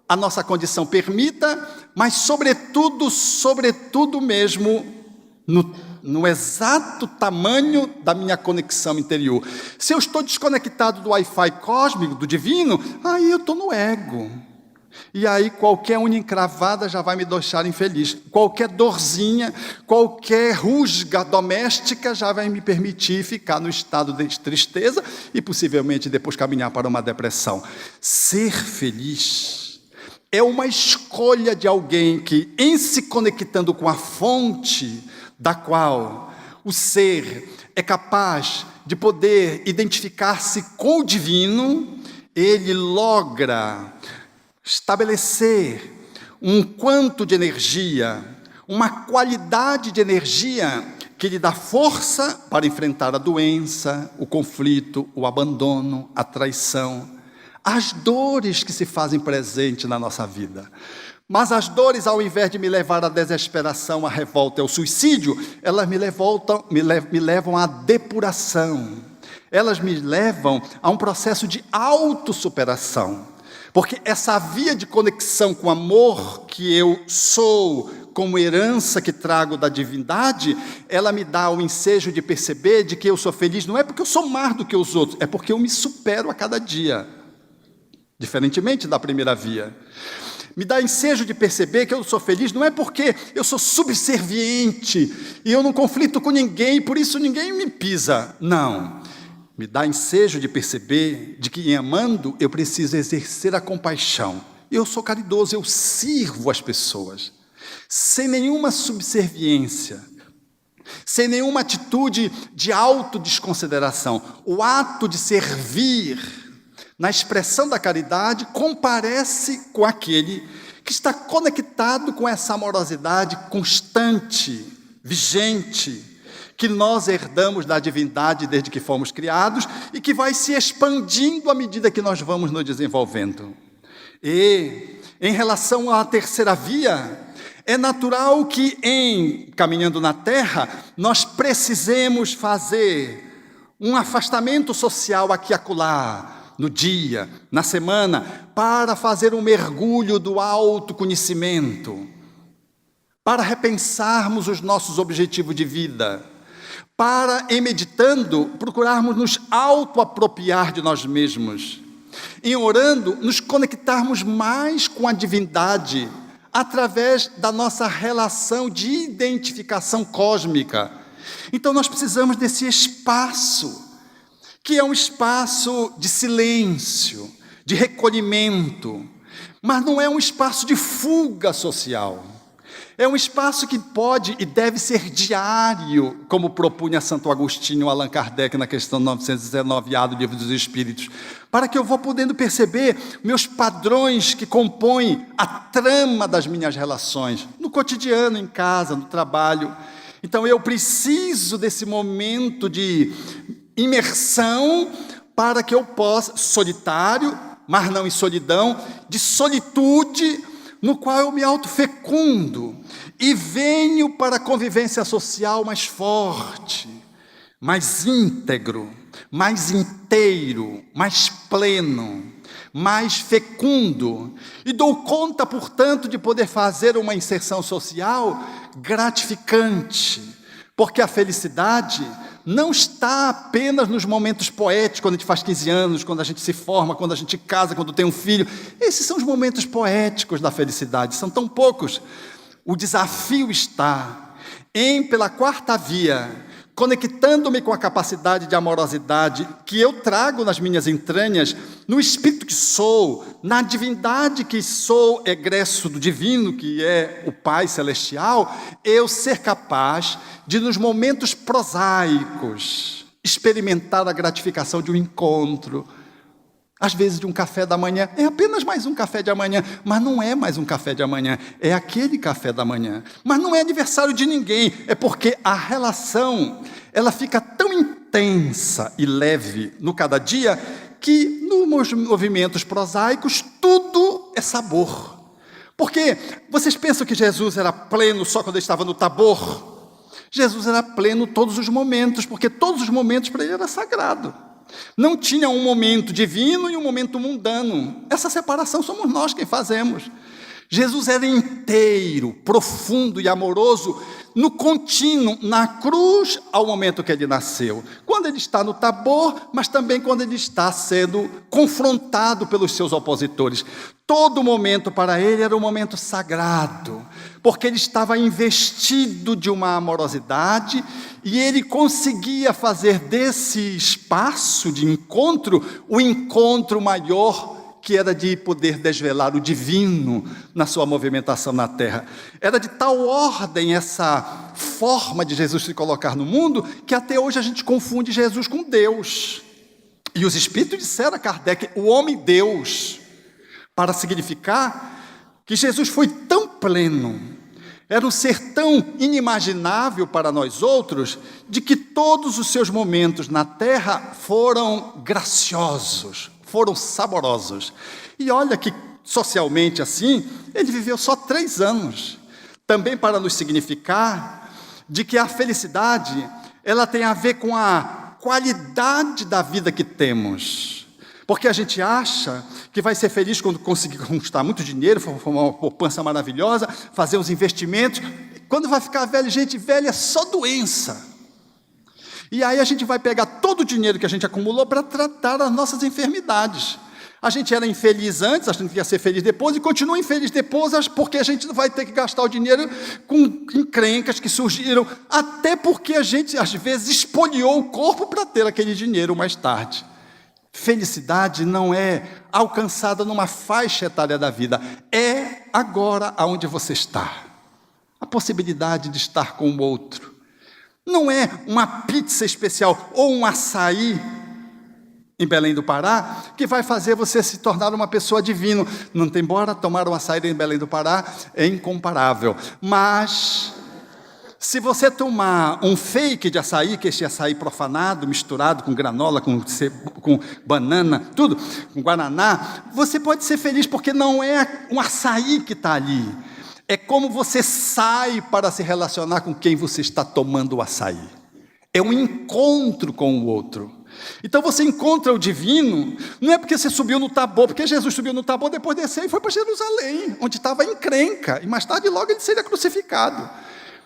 S1: a nossa condição permita, mas sobretudo mesmo, no exato tamanho da minha conexão interior. Se eu estou desconectado do Wi-Fi cósmico, do divino, aí eu estou no ego. E aí qualquer unha encravada já vai me deixar infeliz. Qualquer dorzinha, qualquer rusga doméstica já vai me permitir ficar no estado de tristeza e possivelmente depois caminhar para uma depressão. Ser feliz é uma escolha de alguém que, em se conectando com a fonte da qual o ser é capaz de poder identificar-se com o divino, ele logra estabelecer um quanto de energia, uma qualidade de energia que lhe dá força para enfrentar a doença, o conflito, o abandono, a traição, as dores que se fazem presente na nossa vida. Mas as dores, ao invés de me levar à desesperação, à revolta e ao suicídio, elas me levam à depuração. Elas me levam a um processo de autossuperação. Porque essa via de conexão com o amor que eu sou, como herança que trago da divindade, ela me dá o ensejo de perceber de que eu sou feliz, não é porque eu sou mais do que os outros, é porque eu me supero a cada dia. Diferentemente da primeira via. Me dá ensejo de perceber que eu sou feliz, não é porque eu sou subserviente, e eu não conflito com ninguém, por isso ninguém me pisa. Não. Me dá ensejo de perceber de que, em amando, eu preciso exercer a compaixão. Eu sou caridoso, eu sirvo as pessoas, sem nenhuma subserviência, sem nenhuma atitude de autodesconsideração. O ato de servir, na expressão da caridade, comparece com aquele que está conectado com essa amorosidade constante, vigente, que nós herdamos da divindade desde que fomos criados e que vai se expandindo à medida que nós vamos nos desenvolvendo. E, em relação à terceira via, é natural que, caminhando na Terra, nós precisemos fazer um afastamento social aqui e acolá, no dia, na semana, para fazer um mergulho do autoconhecimento, para repensarmos os nossos objetivos de vida, para, em meditando, procurarmos nos autoapropriar de nós mesmos, em orando, nos conectarmos mais com a divindade, através da nossa relação de identificação cósmica. Então nós precisamos desse espaço, que é um espaço de silêncio, de recolhimento, mas não é um espaço de fuga social. É um espaço que pode e deve ser diário, como propunha Santo Agostinho e Allan Kardec na questão 919A do Livro dos Espíritos, para que eu vou podendo perceber meus padrões que compõem a trama das minhas relações, no cotidiano, em casa, no trabalho. Então eu preciso desse momento de imersão para que eu possa, solitário, mas não em solidão, de solitude, no qual eu me autofecundo e venho para a convivência social mais forte, mais íntegro, mais inteiro, mais pleno, mais fecundo, e dou conta, portanto, de poder fazer uma inserção social gratificante, porque a felicidade não está apenas nos momentos poéticos, quando a gente faz 15 anos, quando a gente se forma, quando a gente casa, quando tem um filho. Esses são os momentos poéticos da felicidade, são tão poucos. O desafio está pela quarta via, conectando-me com a capacidade de amorosidade que eu trago nas minhas entranhas, no espírito que sou, na divindade que sou, egresso do divino, que é o Pai Celestial, eu ser capaz de, nos momentos prosaicos, experimentar a gratificação de um encontro, às vezes de um café da manhã. É apenas mais um café de amanhã, mas não é mais um café de amanhã, é aquele café da manhã. Mas não é aniversário de ninguém, é porque a relação, ela fica tão intensa e leve no cada dia, que nos movimentos prosaicos tudo é sabor. Porque vocês pensam que Jesus era pleno só quando ele estava no Tabor? Jesus era pleno todos os momentos, porque todos os momentos para ele era sagrado. Não tinha um momento divino e um momento mundano. Essa separação somos nós quem fazemos. Jesus era inteiro, profundo e amoroso no contínuo, na cruz, ao momento que ele nasceu. Quando ele está no Tabor, mas também quando ele está sendo confrontado pelos seus opositores. Todo momento para ele era um momento sagrado, porque ele estava investido de uma amorosidade e ele conseguia fazer desse espaço de encontro o encontro maior, que era de poder desvelar o divino na sua movimentação na terra. Era de tal ordem essa forma de Jesus se colocar no mundo, que até hoje a gente confunde Jesus com Deus. E os espíritos disseram a Kardec, o homem-Deus, para significar que Jesus foi tão pleno, era um ser tão inimaginável para nós outros, de que todos os seus momentos na terra foram graciosos, foram saborosos. E olha que, socialmente assim, ele viveu só 3 anos. Também para nos significar de que a felicidade, ela tem a ver com a qualidade da vida que temos. Porque a gente acha que vai ser feliz quando conseguir conquistar muito dinheiro, formar uma poupança maravilhosa, fazer os investimentos. Quando vai ficar velho, gente, velho é só doença. E aí a gente vai pegar todo o dinheiro que a gente acumulou para tratar as nossas enfermidades. A gente era infeliz antes, a gente ia ser feliz depois, e continua infeliz depois, porque a gente vai ter que gastar o dinheiro com encrencas que surgiram, até porque a gente, às vezes, espoliou o corpo para ter aquele dinheiro mais tarde. Felicidade não é alcançada numa faixa etária da vida, é agora aonde você está. A possibilidade de estar com o outro. Não é uma pizza especial ou um açaí em Belém do Pará que vai fazer você se tornar uma pessoa divina. Não tem, embora tomar um açaí em Belém do Pará é incomparável. Mas se você tomar um fake de açaí, que é esse açaí profanado, misturado com granola, com banana, tudo, com guaraná, você pode ser feliz, porque não é um açaí que está ali. É como você sai para se relacionar com quem você está tomando o açaí. É um encontro com o outro. Então você encontra o divino, não é porque você subiu no Tabor, porque Jesus subiu no Tabor, depois desceu e foi para Jerusalém, onde estava a encrenca, e mais tarde logo ele seria crucificado.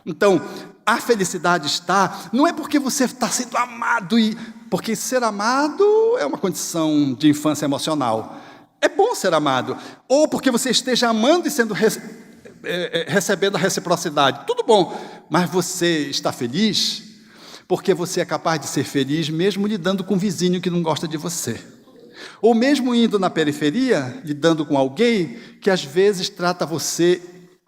S1: Então, a felicidade está, não é porque você está sendo amado, porque ser amado é uma condição de infância emocional. É bom ser amado, ou porque você esteja amando e sendo recebendo a reciprocidade, tudo bom, mas você está feliz, porque você é capaz de ser feliz mesmo lidando com um vizinho que não gosta de você, ou mesmo indo na periferia, lidando com alguém que às vezes trata você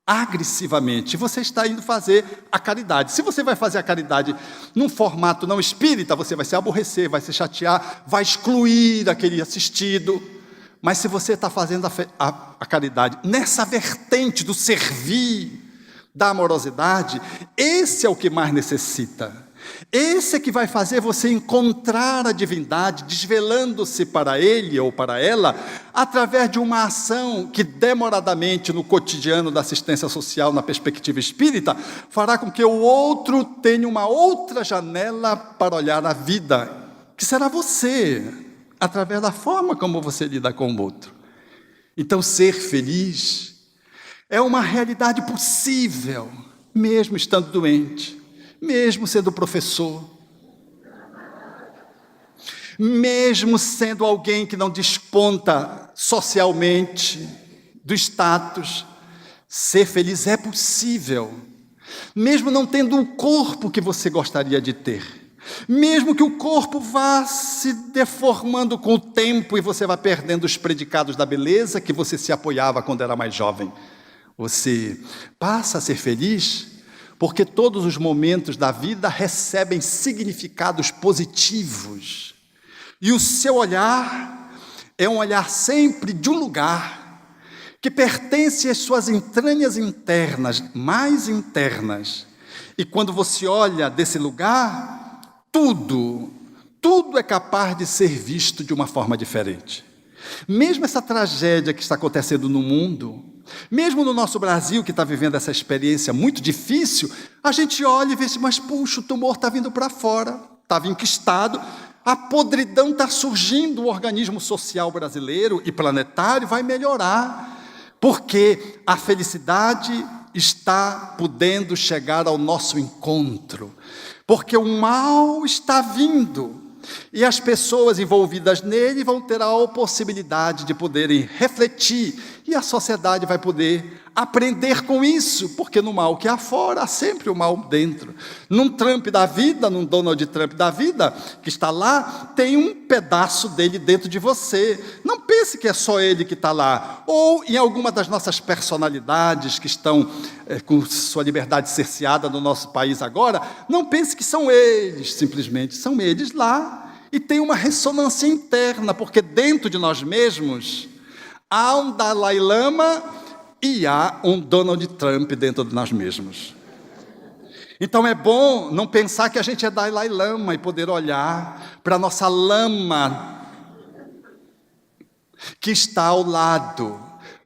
S1: agressivamente. Você está indo fazer a caridade. Se você vai fazer a caridade num formato não espírita, você vai se aborrecer, vai se chatear, vai excluir aquele assistido. Mas se você está fazendo a caridade nessa vertente do servir, da amorosidade, esse é o que mais necessita. Esse é que vai fazer você encontrar a divindade, desvelando-se para ele ou para ela, através de uma ação que demoradamente no cotidiano da assistência social, na perspectiva espírita, fará com que o outro tenha uma outra janela para olhar a vida, que será você, através da forma como você lida com o outro. Então, ser feliz é uma realidade possível, mesmo estando doente, mesmo sendo professor, mesmo sendo alguém que não desponta socialmente do status. Ser feliz é possível, mesmo não tendo o corpo que você gostaria de ter. Mesmo que o corpo vá se deformando com o tempo e você vá perdendo os predicados da beleza que você se apoiava quando era mais jovem, você passa a ser feliz porque todos os momentos da vida recebem significados positivos. E o seu olhar é um olhar sempre de um lugar que pertence às suas entranhas internas, mais internas. E quando você olha desse lugar, tudo é capaz de ser visto de uma forma diferente. Mesmo essa tragédia que está acontecendo no mundo, mesmo no nosso Brasil, que está vivendo essa experiência muito difícil, a gente olha e vê assim, mas puxa, o tumor está vindo para fora, estava enquistado, a podridão está surgindo, o organismo social brasileiro e planetário vai melhorar, porque a felicidade está podendo chegar ao nosso encontro, porque o mal está vindo, e as pessoas envolvidas nele vão ter a possibilidade de poderem refletir, e a sociedade vai poder aprender com isso, porque no mal que há fora, há sempre o mal dentro. Num Trump da vida, num Donald Trump da vida, que está lá, tem um pedaço dele dentro de você. Não pense que é só ele que está lá. Ou em alguma das nossas personalidades que estão com sua liberdade cerceada no nosso país agora, não pense que são eles, simplesmente. São eles lá e tem uma ressonância interna, porque dentro de nós mesmos há um Dalai Lama e há um Donald Trump dentro de nós mesmos. Então é bom não pensar que a gente é Dalai Lama e poder olhar para a nossa lama que está ao lado,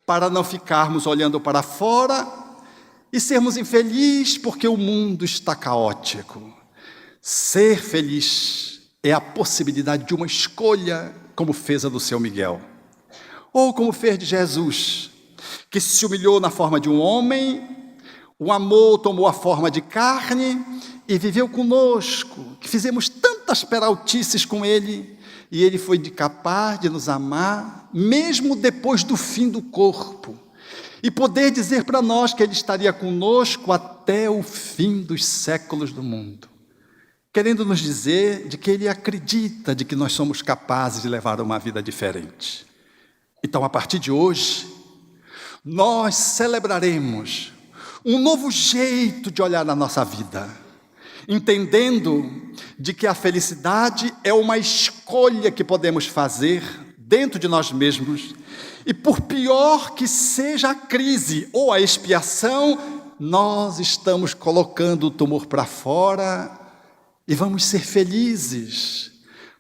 S1: para não ficarmos olhando para fora e sermos infelizes porque o mundo está caótico. Ser feliz é a possibilidade de uma escolha, como fez a do seu Miguel, ou como fez de Jesus, que se humilhou na forma de um homem, o amor tomou a forma de carne e viveu conosco, que fizemos tantas peraltices com ele, e ele foi capaz de nos amar, mesmo depois do fim do corpo, e poder dizer para nós que ele estaria conosco até o fim dos séculos do mundo, querendo nos dizer de que ele acredita de que nós somos capazes de levar uma vida diferente. Então, a partir de hoje, nós celebraremos um novo jeito de olhar na nossa vida, entendendo de que a felicidade é uma escolha que podemos fazer dentro de nós mesmos, e por pior que seja a crise ou a expiação, nós estamos colocando o tumor para fora e vamos ser felizes,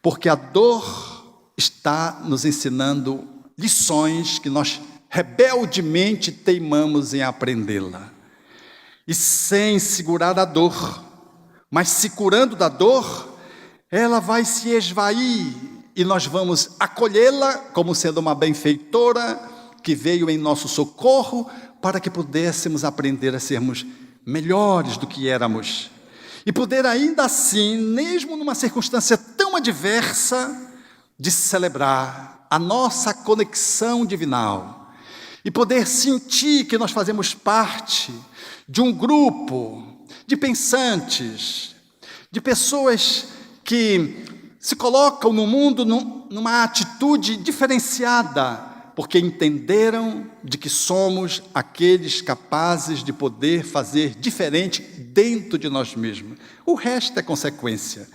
S1: porque a dor está nos ensinando lições que nós rebeldemente teimamos em aprendê-la. E sem segurar a dor, mas se curando da dor, ela vai se esvair e nós vamos acolhê-la como sendo uma benfeitora que veio em nosso socorro para que pudéssemos aprender a sermos melhores do que éramos e poder ainda assim, mesmo numa circunstância tão adversa, de celebrar a nossa conexão divinal e poder sentir que nós fazemos parte de um grupo de pensantes, de pessoas que se colocam no mundo numa atitude diferenciada, porque entenderam de que somos aqueles capazes de poder fazer diferente dentro de nós mesmos. O resto é consequência.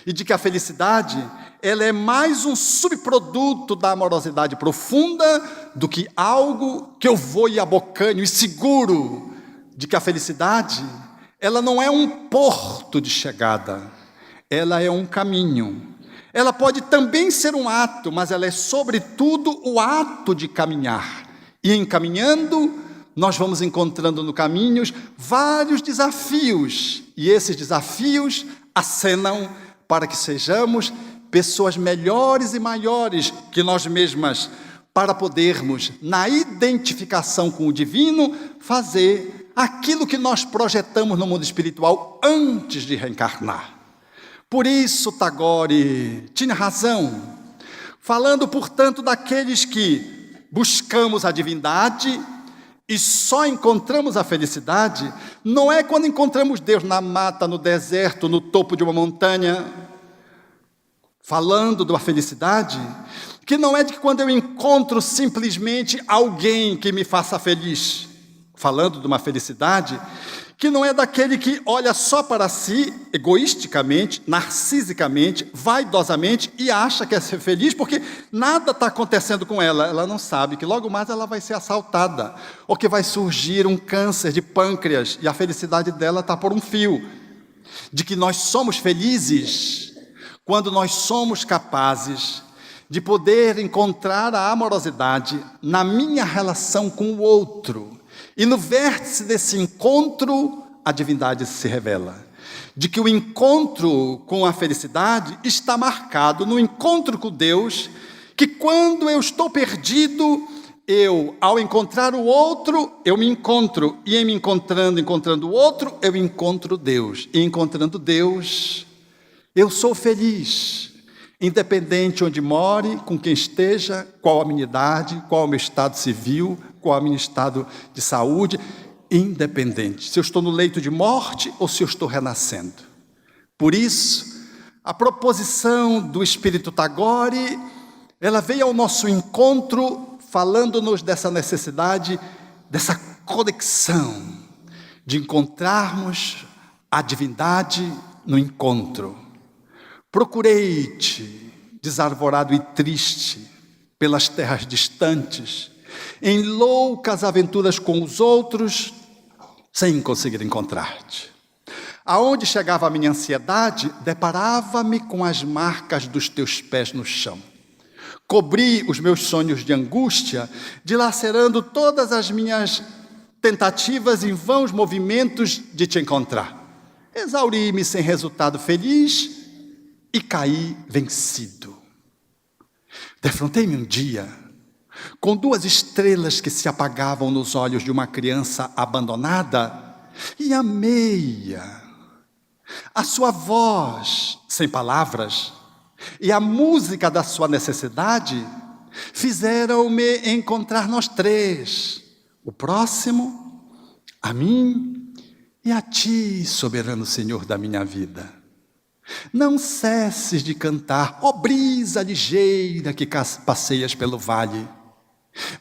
S1: E de que a felicidade, ela é mais um subproduto da amorosidade profunda do que algo que eu vou e abocanho e seguro. De que a felicidade, ela não é um porto de chegada, ela é um caminho. Ela pode também ser um ato, mas ela é sobretudo o ato de caminhar. E em caminhando, nós vamos encontrando no caminho vários desafios. E esses desafios acenam para que sejamos pessoas melhores e maiores que nós mesmas, para podermos, na identificação com o divino, fazer aquilo que nós projetamos no mundo espiritual antes de reencarnar. Por isso, Tagore tinha razão, falando, portanto, daqueles que buscamos a divindade e só encontramos a felicidade, não é quando encontramos Deus na mata, no deserto, no topo de uma montanha, falando da felicidade, que não é de quando eu encontro simplesmente alguém que me faça feliz, falando de uma felicidade que não é daquele que olha só para si, egoisticamente, narcisicamente, vaidosamente, e acha que é ser feliz porque nada está acontecendo com ela. Ela não sabe que logo mais ela vai ser assaltada, ou que vai surgir um câncer de pâncreas, e a felicidade dela está por um fio. De que nós somos felizes quando nós somos capazes de poder encontrar a amorosidade na minha relação com o outro. E no vértice desse encontro, a divindade se revela. De que o encontro com a felicidade está marcado no encontro com Deus, que quando eu estou perdido, ao encontrar o outro, eu me encontro. E em me encontrando o outro, eu encontro Deus. E encontrando Deus, eu sou feliz. Independente onde more, com quem esteja, qual a minha idade, qual o meu estado civil, qual o meu estado de saúde, independente. Se eu estou no leito de morte ou se eu estou renascendo. Por isso, a proposição do Espírito Tagore, ela veio ao nosso encontro, falando-nos dessa necessidade, dessa conexão, de encontrarmos a divindade no encontro. Procurei-te, desarvorado e triste, pelas terras distantes, em loucas aventuras com os outros, sem conseguir encontrar-te. Aonde chegava a minha ansiedade, deparava-me com as marcas dos teus pés no chão. Cobri os meus sonhos de angústia, dilacerando todas as minhas tentativas em vãos movimentos de te encontrar. Exauri-me sem resultado feliz e caí vencido. Defrontei-me um dia com 2 estrelas que se apagavam nos olhos de uma criança abandonada e amei-a. A sua voz, sem palavras, e a música da sua necessidade fizeram-me encontrar nós 3, o próximo, a mim e a ti, soberano Senhor da minha vida. Não cesses de cantar, ó brisa ligeira que passeias pelo vale.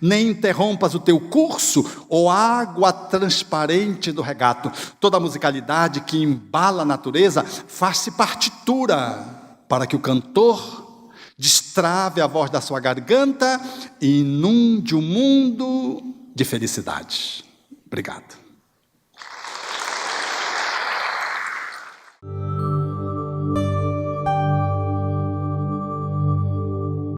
S1: Nem interrompas o teu curso, ó água transparente do regato. Toda a musicalidade que embala a natureza faz-se partitura para que o cantor destrave a voz da sua garganta e inunde o mundo de felicidade. Obrigado.